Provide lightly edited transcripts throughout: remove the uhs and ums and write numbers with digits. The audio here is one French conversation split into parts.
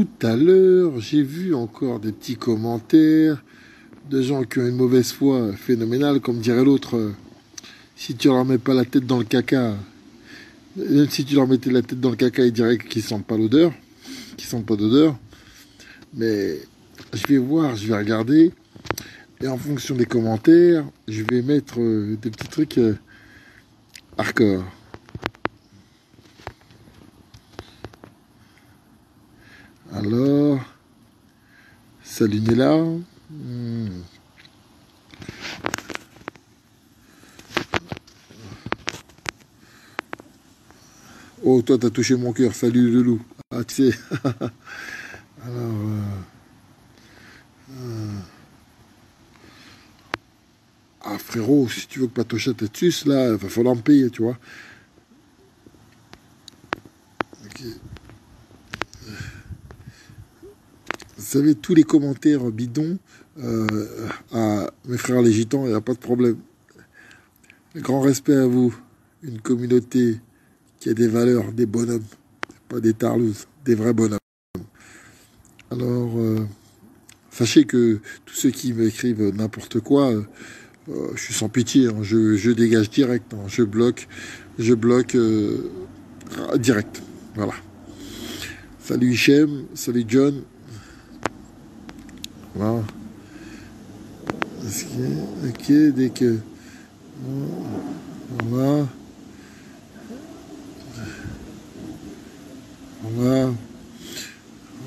tout à l'heure, j'ai vu encore des petits commentaires de gens qui ont une mauvaise foi phénoménale, comme dirait l'autre, si tu leur mets pas la tête dans le caca, même si tu leur mettais la tête dans le caca, ils diraient qu'ils sentent pas l'odeur, qu'ils sentent pas d'odeur. Mais je vais voir, je vais regarder, et en fonction des commentaires, je vais mettre des petits trucs hardcore. Alors, salut Nella. Oh, toi, t'as touché mon cœur. Salut le loup. Ah, tu sais. Alors, ah, frérot, si tu veux que Patocha te suce, là, il va falloir me payer, tu vois. Ok. Vous savez, tous les commentaires bidons à mes frères les gitans, il n'y a pas de problème. Grand respect à vous. Une communauté qui a des valeurs, des bonhommes. Pas des tarlouses, des vrais bonhommes. Alors, sachez que tous ceux qui m'écrivent n'importe quoi, je suis sans pitié, hein, je dégage direct, hein, je bloque direct. Voilà. Salut Hichem, salut John. Voilà. Ok, dès que... Voilà. Voilà.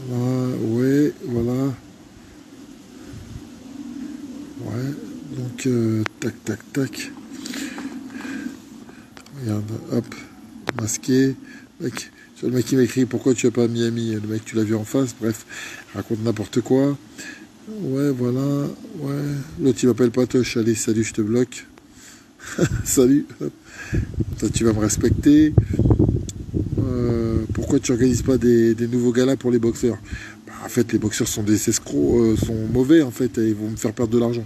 Voilà. Ouais, voilà. Ouais. Donc, tac, tac, tac. Regarde, hop. Masqué. Mec. Le mec qui m'écrit pourquoi tu as pas Miami. Le mec, tu l'as vu en face. Bref, raconte n'importe quoi. Ouais, voilà. Ouais. L'autre, il m'appelle Patoche. Allez, salut, je te bloque. Salut. Toi, tu vas me respecter. Pourquoi tu n'organises pas des nouveaux galas pour les boxeurs? Bah, en fait, les boxeurs sont des escrocs, sont mauvais, en fait, et ils vont me faire perdre de l'argent.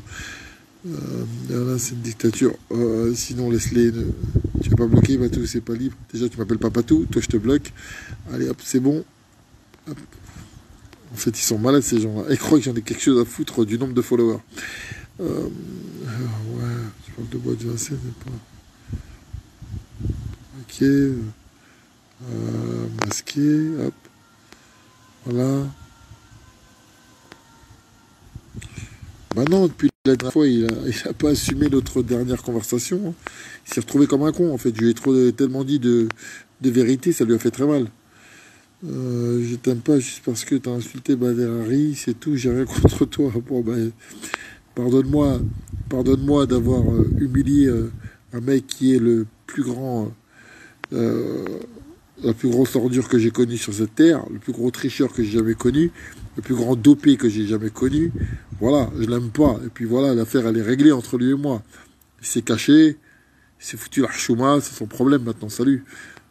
Là, c'est une dictature. Sinon, laisse-les. Tu vas pas bloquer, Patou, c'est pas libre. Déjà, tu m'appelles pas Patou, toi, je te bloque. Allez, hop, c'est bon. Hop. En fait, ils sont malades, ces gens-là. Ils croient que j'en ai quelque chose à foutre du nombre de followers. Ouais, je parle de bois de Vincennes, mais pas. Ok. Masqué, hop. Voilà. Bah non, depuis la dernière fois, il a pas assumé notre dernière conversation. Hein. Il s'est retrouvé comme un con, en fait. Je lui ai tellement dit de vérité, ça lui a fait très mal. Je t'aime pas juste parce que t'as insulté Bader Hari, c'est tout, j'ai rien contre toi. Bon, bah, pardonne-moi d'avoir humilié un mec qui est le plus grand, la plus grosse ordure que j'ai connue sur cette terre, le plus gros tricheur que j'ai jamais connu, le plus grand dopé que j'ai jamais connu. Voilà, je l'aime pas. Et puis voilà, l'affaire, elle est réglée entre lui et moi. Il s'est caché, il s'est foutu la chouma, c'est son problème maintenant, salut.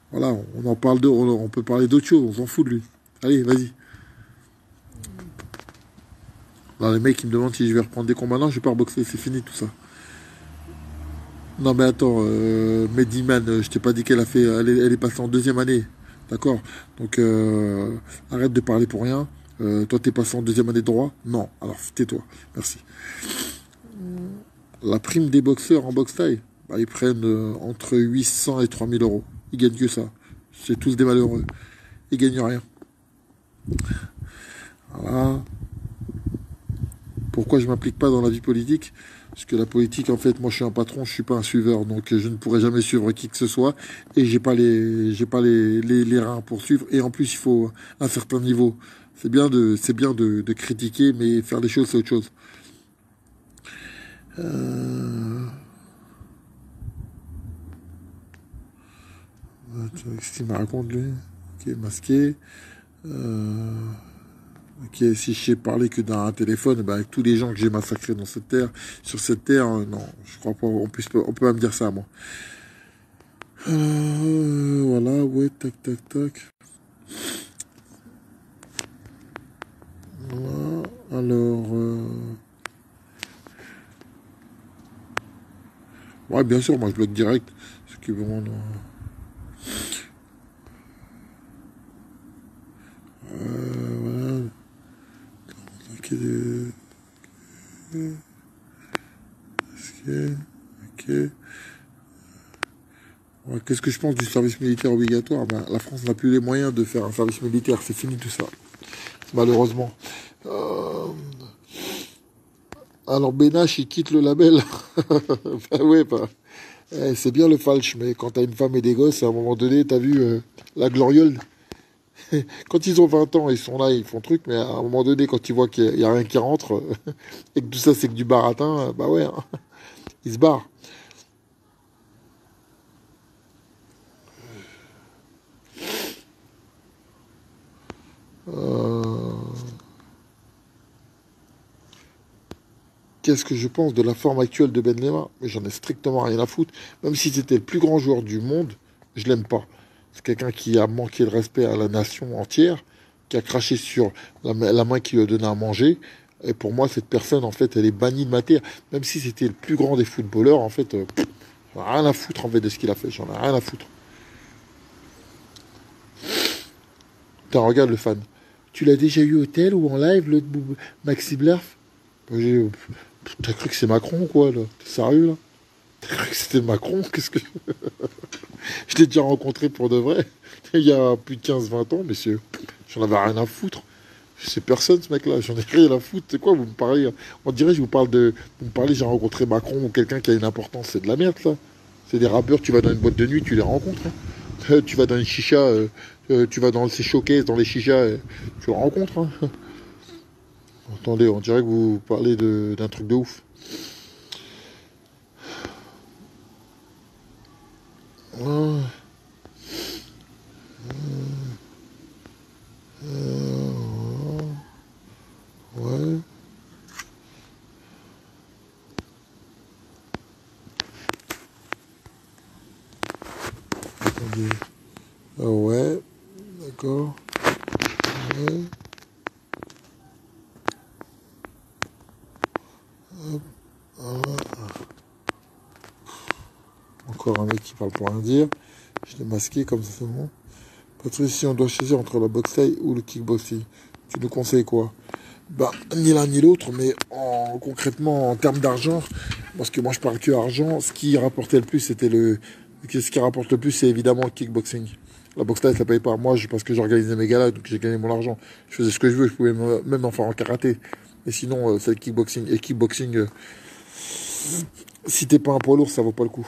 Voilà, on peut parler d'autre chose, on s'en fout de lui. Allez, vas-y. Là, les mecs, ils me demandent si je vais reprendre des combats. Non, je vais pas reboxer, c'est fini tout ça. Non, mais attends, Mediman, je t'ai pas dit qu'elle a fait. Elle est passée en deuxième année. D'accord? Donc, arrête de parler pour rien. Toi, t'es passé en deuxième année de droit? Non. Alors, tais-toi. Merci. La prime des boxeurs en boxe taille, bah, ils prennent entre 800 et 3000 euros. Ils gagnent que ça. C'est tous des malheureux. Ils gagnent rien. Voilà. Pourquoi je m'implique pas dans la vie politique? Parce que la politique, en fait, moi je suis un patron, je suis pas un suiveur, donc je ne pourrai jamais suivre qui que ce soit, et j'ai pas les reins pour suivre, et en plus il faut un certain niveau. C'est bien de critiquer, mais faire les choses c'est autre chose. Qu'est-ce qu'il me raconte lui? Ok, masqué. Ok, si je sais parler que dans un téléphone, bah, avec tous les gens que j'ai massacrés dans cette terre, sur cette terre, non, je crois pas, on peut pas me dire ça, moi. Voilà, ouais, tac, tac, tac. Voilà, alors... ouais, bien sûr, moi je bloque direct. Ce qui bon, voilà. Ok. Ok. Ouais, qu'est-ce que je pense du service militaire obligatoire? Ben, la France n'a plus les moyens de faire un service militaire. C'est fini tout ça. Malheureusement. Euh, Alors Benache, il quitte le label. Ben ouais, bah, c'est bien le falche, mais quand t'as une femme et des gosses, à un moment donné, t'as vu la gloriole. Quand ils ont 20 ans, ils sont là, ils font truc, mais à un moment donné, quand ils voient qu'il n'y a rien qui rentre, et que tout ça c'est que du baratin, bah ouais, hein, ils se barrent. Euh, Qu'est-ce que je pense de la forme actuelle de Ben Lema? Mais j'en ai strictement rien à foutre. Même si c'était le plus grand joueur du monde, je l'aime pas. C'est quelqu'un qui a manqué de respect à la nation entière, qui a craché sur la main qui lui a donné à manger. Et pour moi, cette personne, en fait, elle est bannie de ma terre. Même si c'était le plus grand des footballeurs, en fait, j'en ai rien à foutre en fait de ce qu'il a fait. J'en ai rien à foutre. Putain, regarde le fan. Tu l'as déjà eu au tel ou en live, le Maxi Blerf? T'as cru que c'est Macron, quoi, là? T'es sérieux, là? T'as cru que c'était Macron? Qu'est-ce que... Je l'ai déjà rencontré pour de vrai, il y a plus de 15-20 ans, messieurs. J'en avais rien à foutre. C'est personne, ce mec-là. J'en ai rien à foutre. C'est quoi, vous me parlez... On dirait, je vous parle de... Vous me parlez, j'ai rencontré Macron ou quelqu'un qui a une importance. C'est de la merde, ça. C'est des rappeurs, tu vas dans une boîte de nuit, tu les rencontres. Hein. Tu vas dans une chicha, tu vas dans ces showcases, dans les chichas, tu les rencontres. Hein. Attendez, on dirait que vous parlez d'un truc de ouf. Ah, ouais. Attendez. Ah ouais. D'accord. Ouais. Encore un mec qui parle pour rien dire. Je l'ai masqué comme ça, c'est bon. Patrice, si on doit choisir entre la boxe thaï ou le kickboxing, tu nous conseilles quoi? Bah, ni l'un ni l'autre, mais concrètement, en termes d'argent, parce que moi je parle que argent, ce qui rapportait le plus, ce qui rapporte le plus, c'est évidemment le kickboxing. La boxe thaï, ça paye pas. Moi, parce que j'organisais mes galas, donc j'ai gagné mon argent. Je faisais ce que je veux, je pouvais même en faire en karaté. Mais sinon, c'est le kickboxing. Et kickboxing, si t'es pas un poids lourd, ça vaut pas le coup.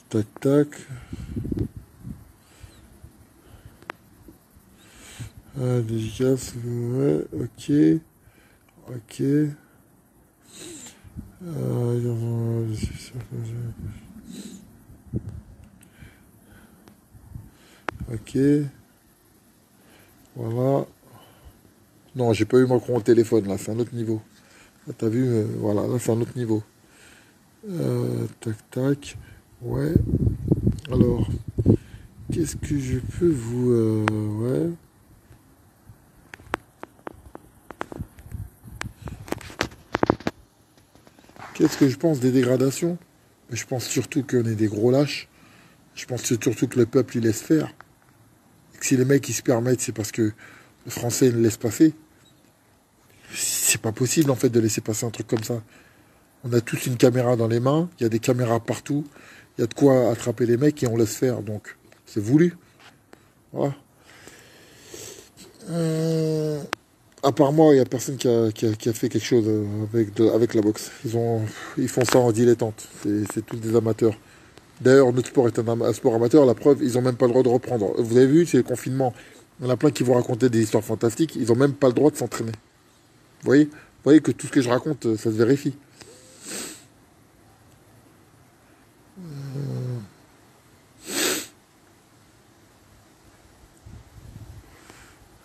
Tac, tac. Dédicace, ouais, ok. Ok. Ok. Voilà. Non, j'ai pas eu Macron au téléphone, là, c'est un autre niveau. Là, t'as vu, voilà, là, c'est un autre niveau. Tac, tac. Ouais. Alors, qu'est-ce que je peux vous... ouais. Qu'est-ce que je pense des dégradations? Je pense surtout qu'on est des gros lâches. Je pense surtout que le peuple, il laisse faire. Et que si les mecs, ils se permettent, c'est parce que le français ne laisse pas faire. C'est pas possible, en fait, de laisser passer un truc comme ça. On a tous une caméra dans les mains, il y a des caméras partout, il y a de quoi attraper les mecs et on laisse faire, donc c'est voulu. Voilà. À part moi, il n'y a personne qui a fait quelque chose avec la boxe. Ils font ça en dilettante, c'est tous des amateurs. D'ailleurs, notre sport est un sport amateur, la preuve, ils n'ont même pas le droit de reprendre. Vous avez vu, c'est le confinement. Il y en a plein qui vont raconter des histoires fantastiques, ils n'ont même pas le droit de s'entraîner. Vous voyez que tout ce que je raconte, ça se vérifie.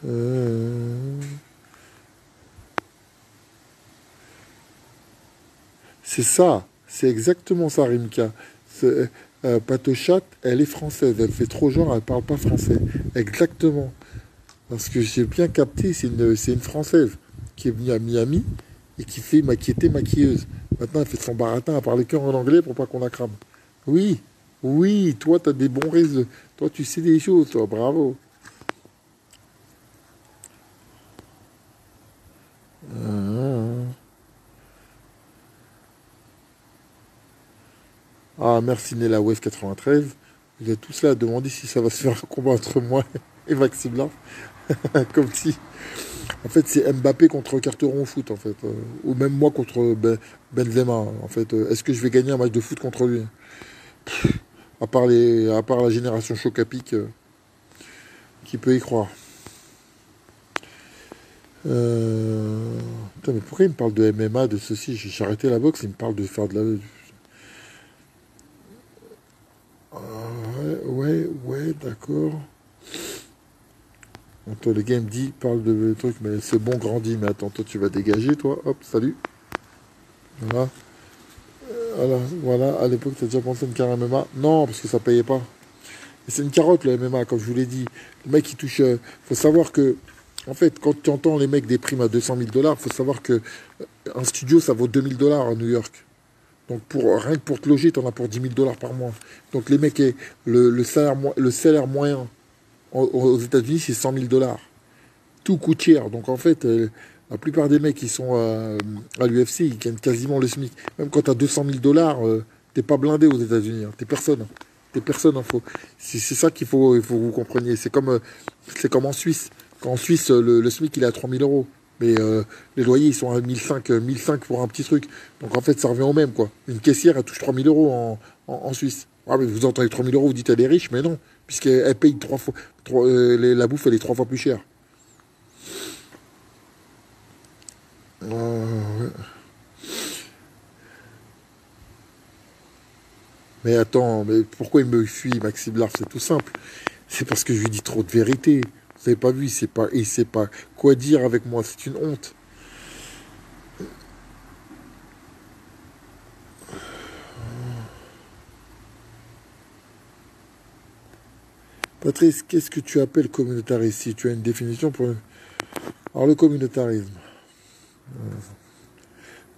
Euh, C'est ça, c'est exactement ça, Rimka. Patochat, elle est française, elle fait trop genre, elle parle pas français. Exactement. Parce que j'ai bien capté, c'est une Française qui est venue à Miami et qui était maquilleuse. Maintenant, elle fait son baratin à parler qu'en anglais pour pas qu'on la crame. Oui, oui, toi, t'as des bons réseaux. Toi, tu sais des choses, toi, bravo. Ah, merci Nella West 93. Vous êtes tous là à demander si ça va se faire un combat entre moi et Maxime Lars. Comme si. En fait, c'est Mbappé contre Carteron au foot, en fait. Ou même moi contre Benzema, en fait. Est-ce que je vais gagner un match de foot contre lui? À part la génération choc à pic, qui peut y croire. Putain, mais pourquoi il me parle de MMA, de ceci? J'ai arrêté la boxe, il me parle de faire de la. Ah, ouais, d'accord. Attends, le gars il me dit, parle de trucs, mais c'est bon, grandi, mais attends, toi tu vas dégager, toi. Hop, salut. Voilà. Voilà. À l'époque, t'as déjà pensé à une carrière MMA? Non, parce que ça payait pas. Et c'est une carotte, le MMA, comme je vous l'ai dit. Le mec, il touche. Faut savoir que, en fait, quand tu entends les mecs des primes à 200 000 $, faut savoir que un studio, ça vaut 2 000 $ à New York. Donc, rien que pour te loger, t'en as pour 10 000 $ par mois. Donc, les mecs, le salaire moyen aux États-Unis, c'est 100 000 $. Tout coûte cher. Donc, en fait, la plupart des mecs qui sont à l'UFC, ils gagnent quasiment le SMIC. Même quand t'as 200 000 $, t'es pas blindé aux États-Unis. Hein. T'es personne. T'es personne, hein. C'est ça il faut que vous compreniez. C'est comme en Suisse. Quand en Suisse, le SMIC, il est à 3 000 €. Mais les loyers, ils sont à 1 500 pour un petit truc. Donc en fait, ça revient au même, quoi. Une caissière, elle touche 3 000 € en Suisse. Ah, mais vous entendez 3 000 €, vous dites elle est riche, mais non. Puisqu'elle paye 3 fois. La bouffe, elle est 3 fois plus chère. Ouais. Mais attends, mais pourquoi il me fuit, Maxime Lars? C'est tout simple. C'est parce que je lui dis trop de vérité. Vous avez pas vu, il sait pas quoi dire avec moi. C'est une honte. Patrice, qu'est-ce que tu appelles communautarisme? Si tu as une définition pour... Alors le communautarisme,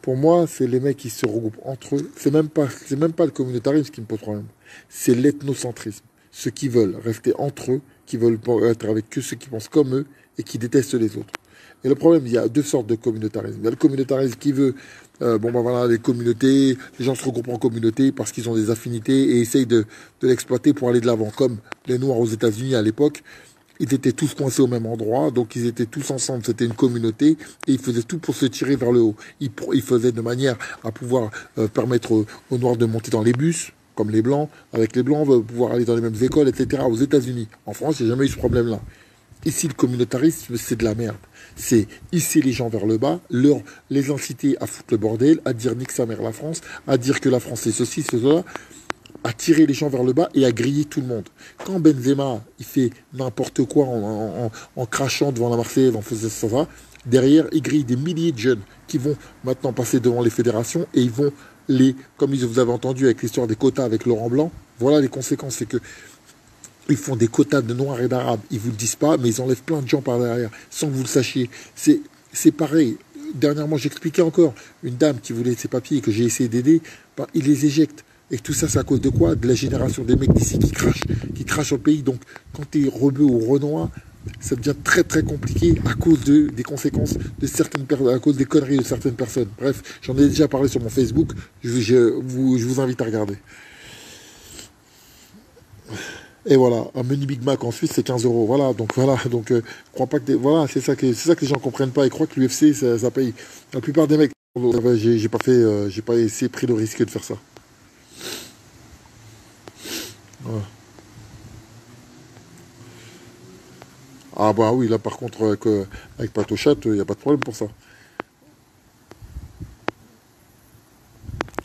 pour moi, c'est les mecs qui se regroupent entre eux. C'est même pas le communautarisme qui me pose problème. C'est l'ethnocentrisme. Ceux qui veulent rester entre eux, qui veulent pas être avec que ceux qui pensent comme eux et qui détestent les autres. Et le problème, il y a deux sortes de communautarisme. Il y a le communautarisme qui veut, bon ben voilà, les communautés, les gens se regroupent en communauté parce qu'ils ont des affinités et essayent de l'exploiter pour aller de l'avant. Comme les Noirs aux États-Unis à l'époque, ils étaient tous coincés au même endroit, donc ils étaient tous ensemble, c'était une communauté, et ils faisaient tout pour se tirer vers le haut. Ils faisaient de manière à pouvoir permettre aux Noirs de monter dans les bus, comme les Blancs, avec les Blancs, pouvoir aller dans les mêmes écoles, etc. Aux États-Unis. En France, il n'y a jamais eu ce problème-là. Ici, le communautarisme, c'est de la merde. C'est hisser les gens vers le bas, les inciter à foutre le bordel, à dire nique sa mère la France, à dire que la France c'est ceci, c'est cela, à tirer les gens vers le bas et à griller tout le monde. Quand Benzema, il fait n'importe quoi en crachant devant la Marseillaise, en faisant ça, derrière, il grille des milliers de jeunes qui vont maintenant passer devant les fédérations et ils vont comme vous avez entendu avec l'histoire des quotas avec Laurent Blanc, voilà les conséquences, c'est que ils font des quotas de noirs et d'arabes, ils vous le disent pas, mais ils enlèvent plein de gens par derrière, sans que vous le sachiez. C'est pareil. Dernièrement, j'expliquais encore, une dame qui voulait ses papiers et que j'ai essayé d'aider, ben, ils les éjectent. Et tout ça, c'est à cause de quoi? De la génération des mecs d'ici qui crachent sur le pays. Donc, quand tu es rebeu ou renois, ça devient très très compliqué à cause des conséquences de certaines personnes, à cause des conneries de certaines personnes. Bref, j'en ai déjà parlé sur mon Facebook, je vous invite à regarder. Et voilà, un menu Big Mac en Suisse, c'est 15 €. Voilà, donc crois pas que voilà, c'est ça que les gens comprennent pas. Ils croient que l'UFC ça paye. La plupart des mecs, j'ai pas essayé pris le risque de faire ça. Voilà. Ah bah oui, là par contre avec Patochat, il n'y a pas de problème pour ça.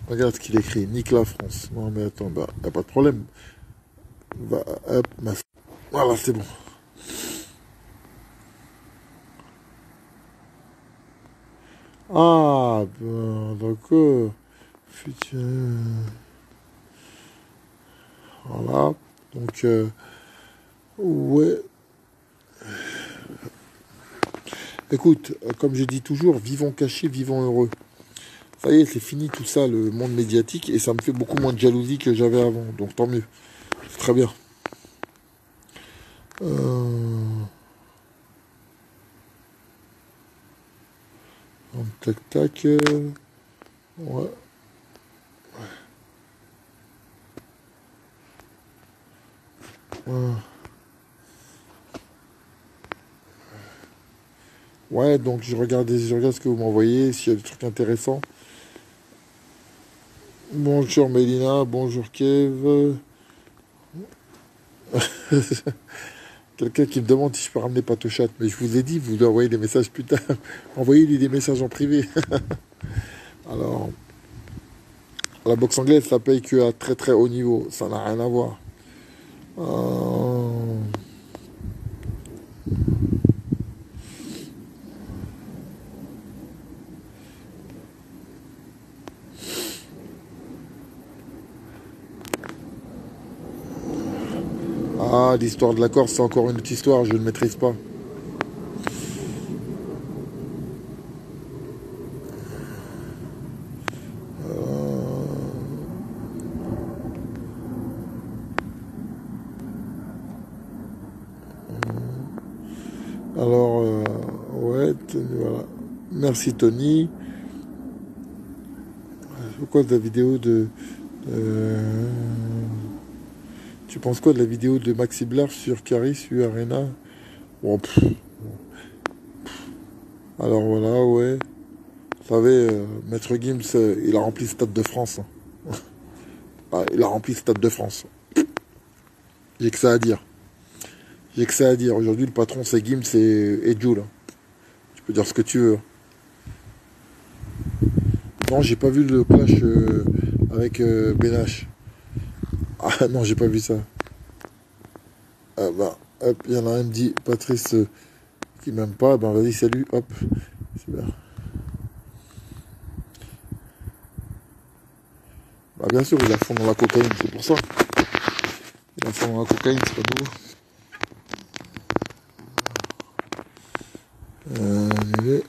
Regarde ce qu'il écrit, nique la France. Non mais attends, bah y a pas de problème. Bah, hop, voilà, c'est bon. Ah ben d'accord. Putain. Voilà. Donc ouais. Écoute, comme je dis toujours, vivons cachés, vivons heureux. Ça y est, c'est fini tout ça, le monde médiatique, et ça me fait beaucoup moins de jalousie que j'avais avant. Donc tant mieux. C'est très bien. Euh, tac tac. Ouais. Ouais, donc je regarde ce que vous m'envoyez, s'il y a des trucs intéressants. Bonjour Mélina, bonjour Kev. Quelqu'un qui me demande si je peux ramener Patochat, mais je vous ai dit, vous lui envoyez des messages plus tard. Envoyez-lui des messages en privé. Alors, la boxe anglaise, ça paye qu'à très très haut niveau. Ça n'a rien à voir. Euh, Ah, l'histoire de la Corse, c'est encore une autre histoire, je ne maîtrise pas. Alors, ouais, voilà. Merci Tony. Pourquoi de la vidéo de... euh, Tu penses quoi de la vidéo de Maxi Blar sur Caris, Arena? Bon, alors voilà, ouais. Vous savez, Maître Gims, il a rempli le Stade de France. Ah, il a rempli le Stade de France. J'ai que ça à dire. J'ai que ça à dire. Aujourd'hui, le patron, c'est Gims et Jules. Tu peux dire ce que tu veux. Non, j'ai pas vu le clash avec Benache. Ah non, j'ai pas vu ça. Ah bah, hop, il y en a un qui me dit, Patrice, qui m'aime pas, ben vas-y, salut, hop. C'est bien. Bah, bien sûr, il a fond dans la cocaïne, c'est pour ça. Il a fond dans la cocaïne, c'est pas nouveau. Annulé.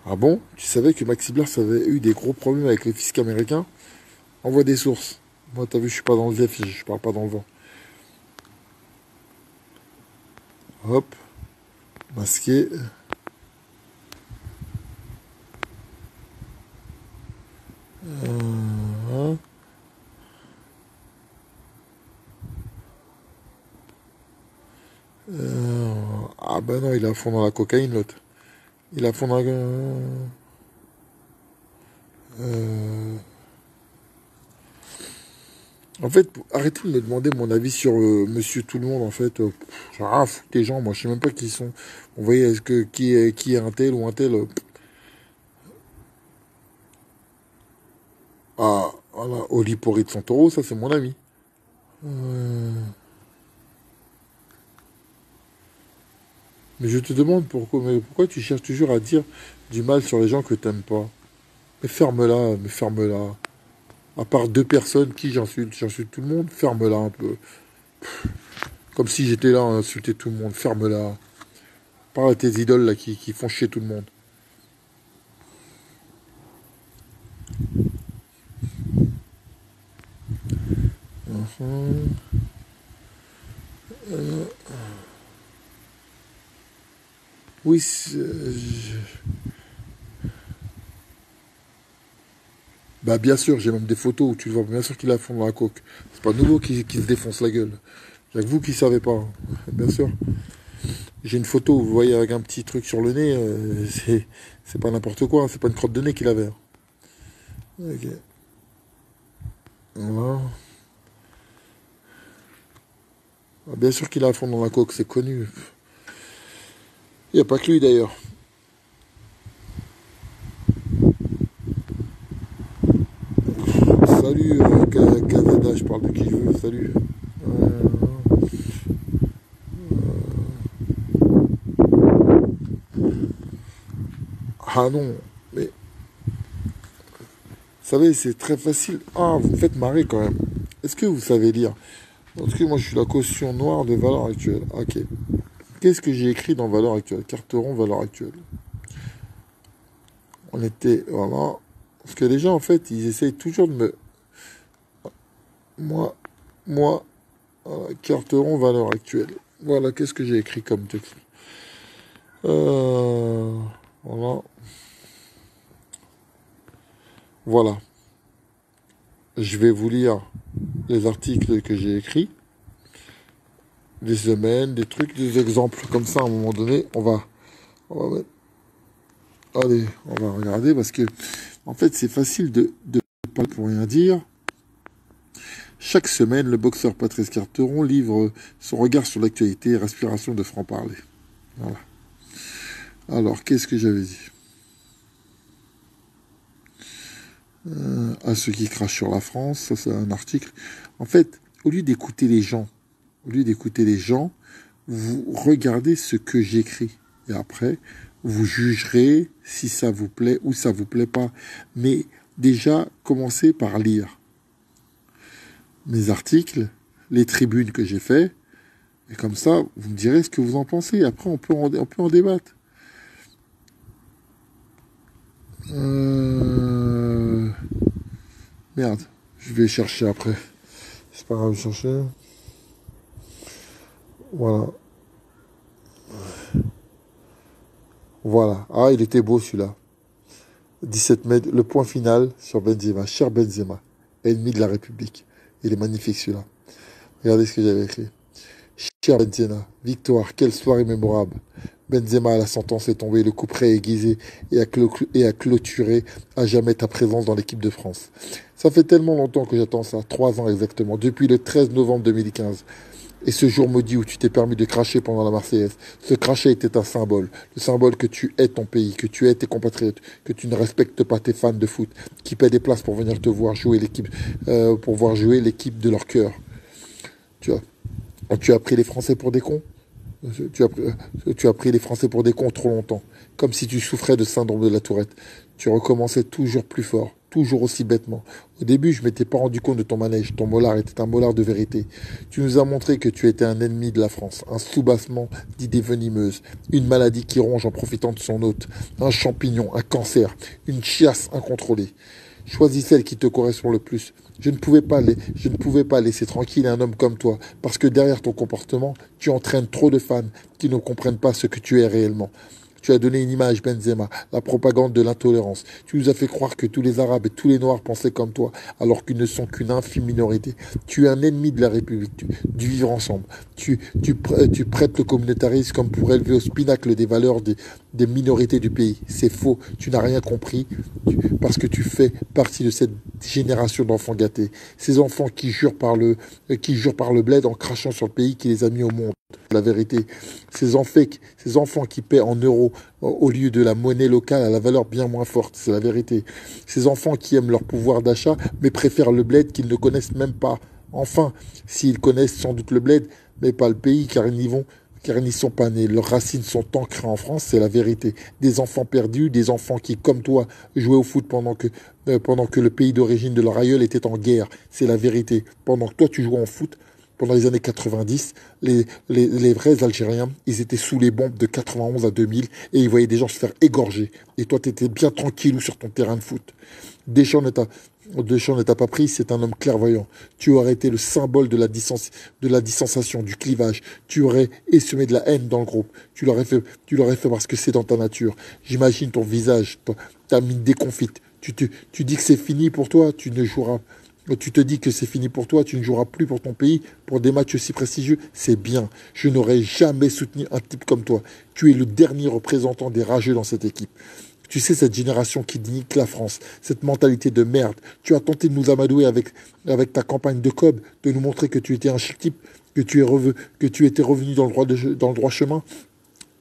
Ah bon? Tu savais que Maxi Blas avait eu des gros problèmes avec le fisc américain? Envoie des sources. Moi, t'as vu, je suis pas dans le vif, je parle pas dans le vent. Hop, masqué. Hein. Ah bah non, il a fond dans la cocaïne, l'autre. Il a fond dans la... euh, En fait, arrêtez de me demander mon avis sur Monsieur Tout le Monde, en fait. J'ai rien à foutre des gens, moi, je sais même pas qui ils sont. Vous voyez, est-ce que qui est un tel ou un tel Ah, voilà, Oli Porri de Santoro, ça c'est mon ami. Euh, mais je te demande mais pourquoi tu cherches toujours à dire du mal sur les gens que t'aimes pas. Mais ferme-la, mais ferme-la. À part deux personnes, qui j'insulte tout le monde, ferme-la un peu. Comme si j'étais là à insulter tout le monde, ferme-la. Parle à tes idoles là qui font chier tout le monde. Mhm. Euh, oui, bah bien sûr, j'ai même des photos où tu le vois, bien sûr qu'il a fond dans la coke. C'est pas nouveau qu'il se défonce la gueule. Y'a que vous qui savez pas, hein. Bien sûr. J'ai une photo où vous voyez avec un petit truc sur le nez, c'est pas n'importe quoi, hein. C'est pas une crotte de nez qu'il avait, hein. Ok. Voilà. Ah, bien sûr qu'il a à fond dans la coke, c'est connu. Il n'y a pas que lui d'ailleurs. Salut Kazada, je parle de qui je veux, salut. Euh, ah non, mais vous savez, c'est très facile. Ah, vous me faites marrer quand même. Est-ce que vous savez lire? Parce que moi je suis la caution noire de valeur actuelle. Ok. Qu'est-ce que j'ai écrit dans valeur actuelle? Carteron, valeur actuelle. On était. Voilà. Parce que les gens, en fait, ils essayent toujours de me. Moi, moi, Carteron, valeur actuelle. Voilà, qu'est-ce que j'ai écrit comme texte? Euh, voilà. Voilà. je vais vous lire les articles que j'ai écrits, des semaines, des trucs, des exemples. Comme ça, à un moment donné, on va allez, on va regarder parce que, en fait, c'est facile de parler pour rien dire. Chaque semaine, le boxeur Patrice Carteron livre son regard sur l'actualité et respiration de franc-parler. Voilà. Alors, qu'est-ce que j'avais dit? À ceux qui crachent sur la France, ça c'est un article. En fait, au lieu d'écouter les gens, vous regardez ce que j'écris. Et après, vous jugerez si ça vous plaît ou ça vous plaît pas. Mais déjà, commencez par lire mes articles, les tribunes que j'ai fait. Et comme ça, vous me direz ce que vous en pensez. Après, on peut en débattre. Merde, je vais chercher après. C'est pas grave, chercher. Voilà. Voilà. Ah, il était beau celui-là. 17 mètres, le point final sur Benzema. Cher Benzema, ennemi de la République. Il est magnifique celui-là. Regardez ce que j'avais écrit. Cher Benzema, victoire, quelle soirée mémorable. Benzema, la sentence est tombée, le coup près est aiguisé et a clôturé à jamais ta présence dans l'équipe de France. Ça fait tellement longtemps que j'attends ça, 3 ans exactement, depuis le 13 novembre 2015. Et ce jour maudit où tu t'es permis de cracher pendant la Marseillaise, ce crachet était un symbole. Le symbole que tu hais ton pays, que tu hais tes compatriotes, que tu ne respectes pas tes fans de foot, qui paient des places pour venir te voir jouer pour voir jouer l'équipe de leur cœur. Tu as pris les Français pour des cons? Tu as pris les Français pour des cons trop longtemps. Comme si tu souffrais de syndrome de la Tourette. Tu recommençais toujours plus fort, toujours aussi bêtement. Au début, je m'étais pas rendu compte de ton manège. Ton molar était un molar de vérité. Tu nous as montré que tu étais un ennemi de la France, un soubassement d'idées venimeuses, une maladie qui ronge en profitant de son hôte, un champignon, un cancer, une chiasse incontrôlée. Choisis celle qui te correspond le plus. Je ne pouvais pas laisser tranquille un homme comme toi, parce que derrière ton comportement, tu entraînes trop de fans qui ne comprennent pas ce que tu es réellement. Tu as donné une image, Benzema, la propagande de l'intolérance. Tu nous as fait croire que tous les Arabes et tous les Noirs pensaient comme toi, alors qu'ils ne sont qu'une infime minorité. Tu es un ennemi de la République, du vivre ensemble. Tu prêtes le communautarisme comme pour élever au pinacle des valeurs des minorités du pays. C'est faux, tu n'as rien compris, parce que tu fais partie de cette génération d'enfants gâtés. Ces enfants qui jurent par le bled en crachant sur le pays qui les a mis au monde. La vérité, ces enfants qui paient en euros au lieu de la monnaie locale à la valeur bien moins forte, c'est la vérité. Ces enfants qui aiment leur pouvoir d'achat mais préfèrent le bled qu'ils ne connaissent même pas. Enfin, s'ils connaissent sans doute le bled, mais pas le pays car ils n'y sont pas nés. Leurs racines sont ancrées en France, c'est la vérité. Des enfants perdus, des enfants qui, comme toi, jouaient au foot pendant que le pays d'origine de leur aïeul était en guerre, c'est la vérité. Pendant que toi tu jouais en foot, pendant les années 90, les vrais Algériens, ils étaient sous les bombes de 91 à 2000 et ils voyaient des gens se faire égorger. Et toi, tu étais bien tranquille sur ton terrain de foot. Deschamps ne t'a pas pris, c'est un homme clairvoyant. Tu aurais été le symbole de la distanciation, du clivage. Tu aurais essemé de la haine dans le groupe. Tu l'aurais fait parce que c'est dans ta nature. J'imagine ton visage, ta mine déconfite. Tu dis que c'est fini pour toi, tu te dis que c'est fini pour toi, tu ne joueras plus pour ton pays, pour des matchs aussi prestigieux, c'est bien. Je n'aurais jamais soutenu un type comme toi. Tu es le dernier représentant des rageux dans cette équipe. Tu sais, cette génération qui nique la France, cette mentalité de merde. Tu as tenté de nous amadouer avec ta campagne de cob, de nous montrer que tu étais un chic type, que tu étais revenu dans le droit chemin.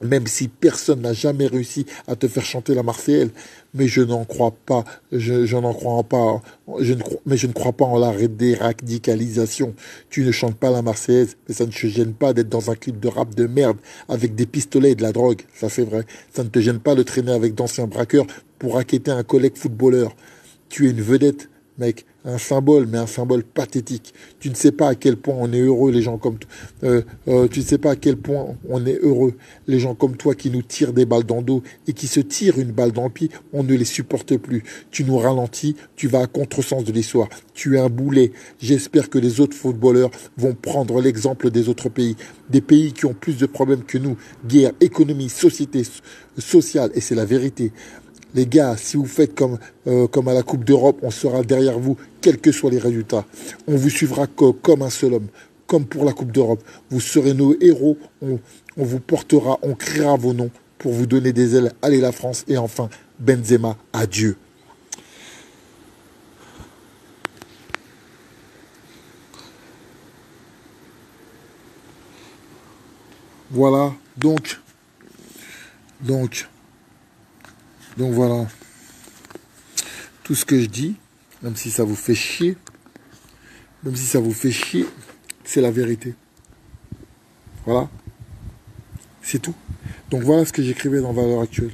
Même si personne n'a jamais réussi à te faire chanter la Marseillaise, mais je n'en crois pas, je ne crois pas en la déradicalisation. Tu ne chantes pas la Marseillaise, mais ça ne te gêne pas d'être dans un clip de rap de merde avec des pistolets et de la drogue, ça c'est vrai. Ça ne te gêne pas de traîner avec d'anciens braqueurs pour raqueter un collègue footballeur. Tu es une vedette, mec, un symbole, mais un symbole pathétique. Tu ne sais pas à quel point on est heureux, les gens comme toi. Tu ne sais pas à quel point on est heureux, les gens comme toi qui nous tirent des balles dans le dos et qui se tirent une balle dans le pied, on ne les supporte plus. Tu nous ralentis, tu vas à contresens de l'histoire. Tu es un boulet. J'espère que les autres footballeurs vont prendre l'exemple des autres pays. Des pays qui ont plus de problèmes que nous. Guerre, économie, société, sociale, et c'est la vérité. Les gars, si vous faites comme à la Coupe d'Europe, on sera derrière vous, quels que soient les résultats. On vous suivra comme un seul homme, comme pour la Coupe d'Europe. Vous serez nos héros, on vous portera, on criera vos noms pour vous donner des ailes. Allez la France, et enfin, Benzema, adieu. Voilà, donc voilà. Tout ce que je dis, même si ça vous fait chier, c'est la vérité. Voilà. C'est tout. Donc voilà ce que j'écrivais dans Valeurs Actuelles.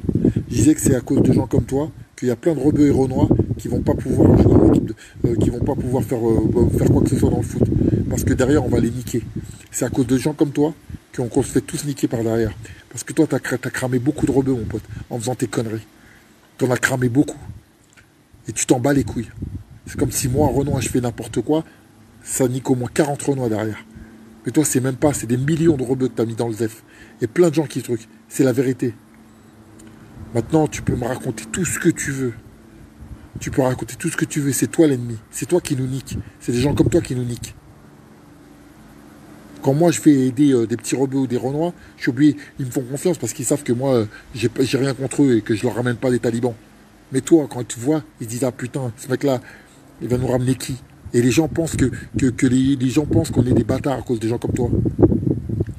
Je disais que c'est à cause de gens comme toi qu'il y a plein de rebeux et renois qui vont pas pouvoir jouer dans l'équipe, qui vont pas pouvoir faire quoi que ce soit dans le foot. Parce que derrière, on va les niquer. C'est à cause de gens comme toi qu'on se fait tous niquer par derrière. Parce que toi, t'as cramé beaucoup de rebeux, mon pote, en faisant tes conneries. T'en as cramé beaucoup. Et tu t'en bats les couilles. C'est comme si moi, Renoir, je fais n'importe quoi, ça nique au moins 40 Renois derrière. Mais toi, c'est même pas, c'est des millions de rebeux que t'as mis dans le ZEF. Et plein de gens qui truquent. C'est la vérité. Maintenant, tu peux me raconter tout ce que tu veux. Tu peux raconter tout ce que tu veux. C'est toi l'ennemi. C'est toi qui nous nique. C'est des gens comme toi qui nous niquent. Quand moi, je fais aider des petits rebeux ou des Renois, je suis obligé, ils me font confiance parce qu'ils savent que moi, j'ai rien contre eux et que je leur ramène pas des talibans. Mais toi, quand tu vois, ils disent, ah putain, ce mec-là, il va nous ramener qui? Et les gens pensent que les gens pensent qu'on est des bâtards à cause des gens comme toi.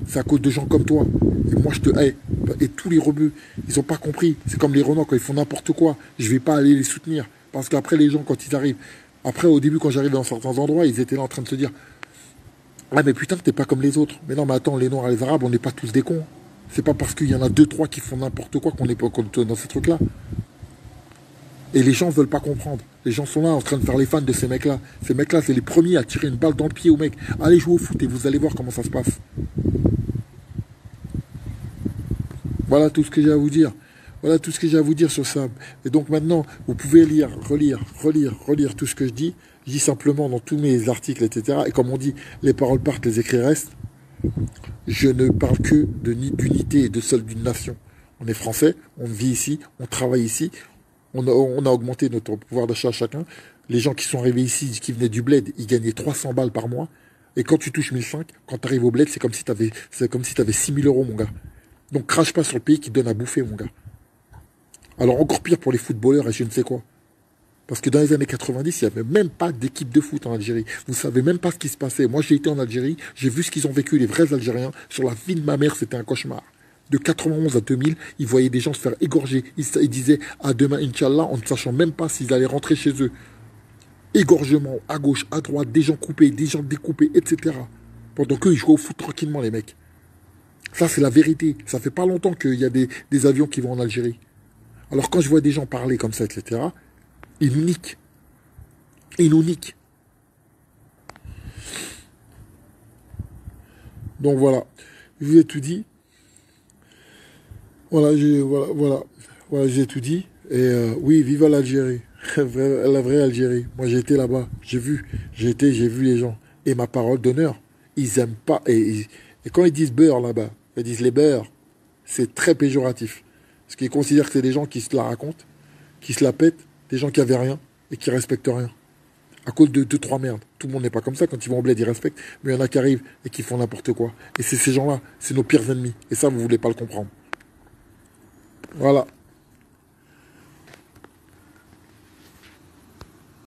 C'est à cause de gens comme toi. Et moi, je te hais. Et tous les rebeux, ils n'ont pas compris. C'est comme les Renois, quand ils font n'importe quoi, je ne vais pas aller les soutenir. Parce qu'après, les gens, quand ils arrivent, après, au début, quand j'arrive dans certains endroits, ils étaient là en train de se dire, ah mais putain, t'es pas comme les autres. Mais non, mais attends, les Noirs et les Arabes, on n'est pas tous des cons. C'est pas parce qu'il y en a 2-3 qui font n'importe quoi qu'on est pas dans ces trucs-là. Et les gens ne veulent pas comprendre. Les gens sont là en train de faire les fans de ces mecs-là. Ces mecs-là, c'est les premiers à tirer une balle dans le pied au mec. Allez jouer au foot et vous allez voir comment ça se passe. Voilà tout ce que j'ai à vous dire. Voilà tout ce que j'ai à vous dire sur ça. Et donc maintenant, vous pouvez lire, relire tout ce que je dis. Je dis simplement dans tous mes articles, etc. Et comme on dit, les paroles partent, les écrits restent. Je ne parle que d'unité et de seule d'une nation. On est français, on vit ici, on travaille ici. On a augmenté notre pouvoir d'achat à chacun. Les gens qui sont arrivés ici, qui venaient du bled, ils gagnaient 300 balles par mois. Et quand tu touches 1005, quand tu arrives au bled, c'est comme si tu avais 6 000 euros, mon gars. Donc crache pas sur le pays qui te donne à bouffer, mon gars. Alors encore pire pour les footballeurs et je ne sais quoi. Parce que dans les années 90, il n'y avait même pas d'équipe de foot en Algérie. Vous ne savez même pas ce qui se passait. Moi, j'ai été en Algérie, j'ai vu ce qu'ils ont vécu, les vrais Algériens. Sur la vie de ma mère, c'était un cauchemar. De 91 à 2000, ils voyaient des gens se faire égorger. Ils disaient à demain, Inch'Allah, en ne sachant même pas s'ils allaient rentrer chez eux. Égorgement, à gauche, à droite, des gens coupés, des gens découpés, etc. Pendant qu'eux, ils jouaient au foot tranquillement, les mecs. Ça, c'est la vérité. Ça fait pas longtemps qu'il y a des avions qui vont en Algérie. Alors quand je vois des gens parler comme ça, etc., ils nous niquent. Ils nous niquent. Donc voilà. Je vous ai tout dit. Voilà, j'ai tout dit. Et oui, vive l'Algérie. La vraie Algérie. Moi, j'ai été là-bas. J'ai vu les gens. Et ma parole d'honneur, ils aiment pas. Et quand ils disent beurre là-bas, ils disent les beurs, c'est très péjoratif. Parce qu'ils considèrent que c'est des gens qui se la racontent, qui se la pètent, des gens qui avaient rien et qui respectent rien. À cause de 2-3 merdes. Tout le monde n'est pas comme ça. Quand ils vont au bled, ils respectent. Mais il y en a qui arrivent et qui font n'importe quoi. Et c'est ces gens-là, c'est nos pires ennemis. Et ça, vous ne voulez pas le comprendre. Voilà.